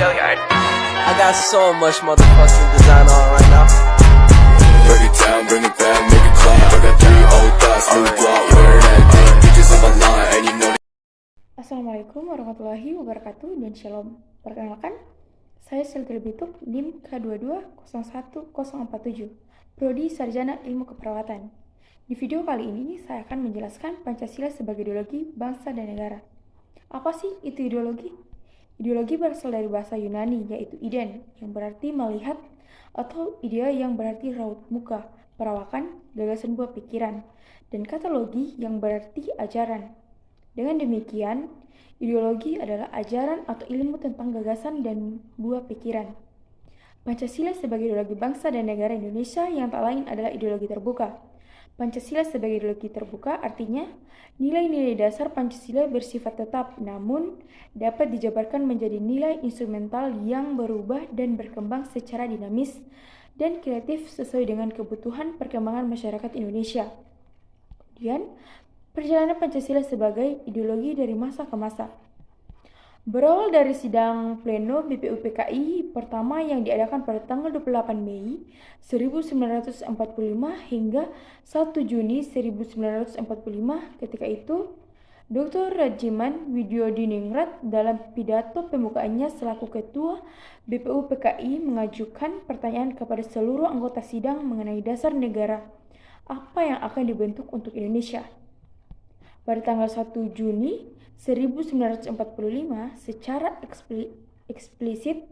I got so much motherfucking design on right now. Break it down, bring it back, make it clap. I got 3 old thoughts, new block, where that day. Bitches on my line, and you know. Assalamualaikum warahmatullahi wabarakatuh dan shalom. Perkenalkan, saya Silti Bituk, NIM K2201047, Prodi Sarjana Ilmu Keperawatan. Di video kali ini, saya akan menjelaskan Pancasila sebagai ideologi bangsa dan negara. Apa sih itu ideologi? Ideologi berasal dari bahasa Yunani, yaitu iden, yang berarti melihat, atau idea yang berarti raut muka, perawakan, gagasan buah pikiran, dan kata logi yang berarti ajaran. Dengan demikian, ideologi adalah ajaran atau ilmu tentang gagasan dan buah pikiran. Pancasila sebagai ideologi bangsa dan negara Indonesia yang tak lain adalah ideologi terbuka. Pancasila sebagai ideologi terbuka artinya nilai-nilai dasar Pancasila bersifat tetap, namun dapat dijabarkan menjadi nilai instrumental yang berubah dan berkembang secara dinamis dan kreatif sesuai dengan kebutuhan perkembangan masyarakat Indonesia. Kemudian, perjalanan Pancasila sebagai ideologi dari masa ke masa. Berawal dari sidang pleno BPUPKI pertama yang diadakan pada tanggal 28 Mei 1945 hingga 1 Juni 1945, ketika itu Dr. Rajiman Widyodiningrat dalam pidato pembukaannya selaku Ketua BPUPKI mengajukan pertanyaan kepada seluruh anggota sidang mengenai dasar negara apa yang akan dibentuk untuk Indonesia. Pada tanggal 1 Juni 1945, secara eksplisit,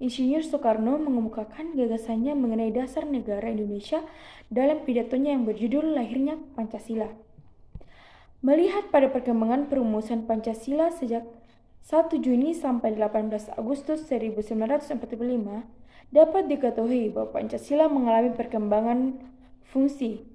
Insinyur Soekarno mengemukakan gagasannya mengenai dasar negara Indonesia dalam pidatonya yang berjudul Lahirnya Pancasila. Melihat pada perkembangan perumusan Pancasila sejak 1 Juni sampai 18 Agustus 1945, dapat diketahui bahwa Pancasila mengalami perkembangan fungsi.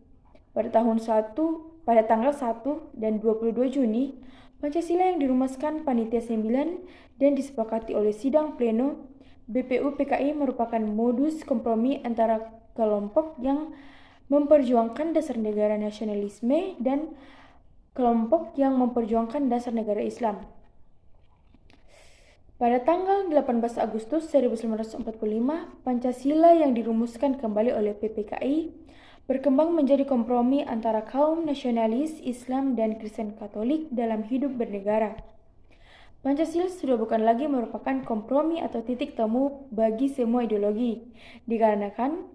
Pada tanggal 1 dan 22 Juni, Pancasila yang dirumuskan Panitia 9 dan disepakati oleh sidang pleno BPUPKI merupakan modus kompromi antara kelompok yang memperjuangkan dasar negara nasionalisme dan kelompok yang memperjuangkan dasar negara Islam. Pada tanggal 18 Agustus 1945, Pancasila yang dirumuskan kembali oleh PPKI berkembang menjadi kompromi antara kaum nasionalis Islam dan Kristen Katolik dalam hidup bernegara. Pancasila sudah bukan lagi merupakan kompromi atau titik temu bagi semua ideologi, dikarenakan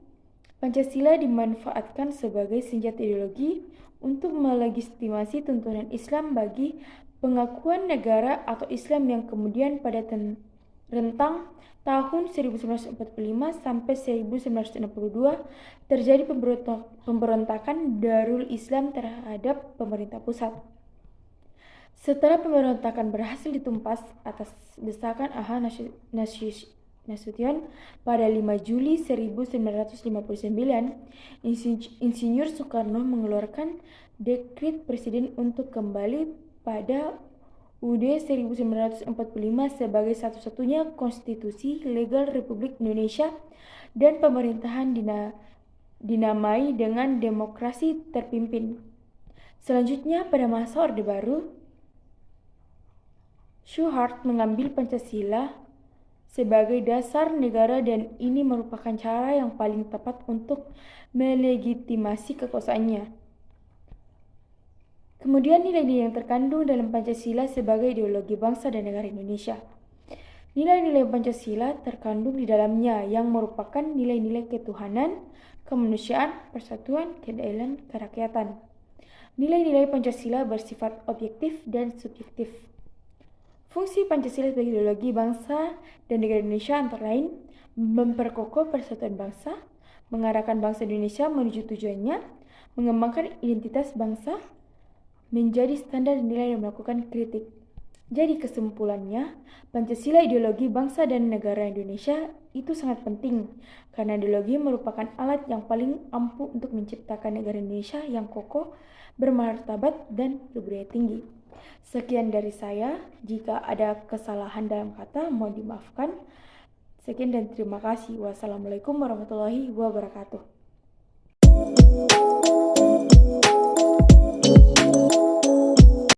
Pancasila dimanfaatkan sebagai senjata ideologi untuk melegitimasi tuntunan Islam bagi pengakuan negara atau Islam yang kemudian pada rentang tahun 1945 sampai 1962 terjadi pemberontakan Darul Islam terhadap pemerintah pusat. Setelah pemberontakan berhasil ditumpas atas desakan A.H. Nasution pada 5 Juli 1959, Insinyur Soekarno mengeluarkan dekret presiden untuk kembali pada UUD 1945 sebagai satu-satunya konstitusi legal Republik Indonesia dan pemerintahan dinamai dengan demokrasi terpimpin. Selanjutnya, pada masa Orde Baru, Soeharto mengambil Pancasila sebagai dasar negara dan ini merupakan cara yang paling tepat untuk melegitimasi kekuasaannya. Kemudian nilai-nilai yang terkandung dalam Pancasila sebagai ideologi bangsa dan negara Indonesia. Nilai-nilai Pancasila terkandung di dalamnya yang merupakan nilai-nilai ketuhanan, kemanusiaan, persatuan, keadilan, kerakyatan. Nilai-nilai Pancasila bersifat objektif dan subjektif. Fungsi Pancasila sebagai ideologi bangsa dan negara Indonesia antara lain memperkokoh persatuan bangsa, mengarahkan bangsa Indonesia menuju tujuannya, mengembangkan identitas bangsa, menjadi standar nilai dan melakukan kritik. Jadi kesimpulannya, Pancasila ideologi bangsa dan negara Indonesia itu sangat penting karena ideologi merupakan alat yang paling ampuh untuk menciptakan negara Indonesia yang kokoh, bermartabat, dan berbudaya tinggi. Sekian dari saya, jika ada kesalahan dalam kata mohon dimaafkan. Sekian dan terima kasih. Wassalamualaikum warahmatullahi wabarakatuh.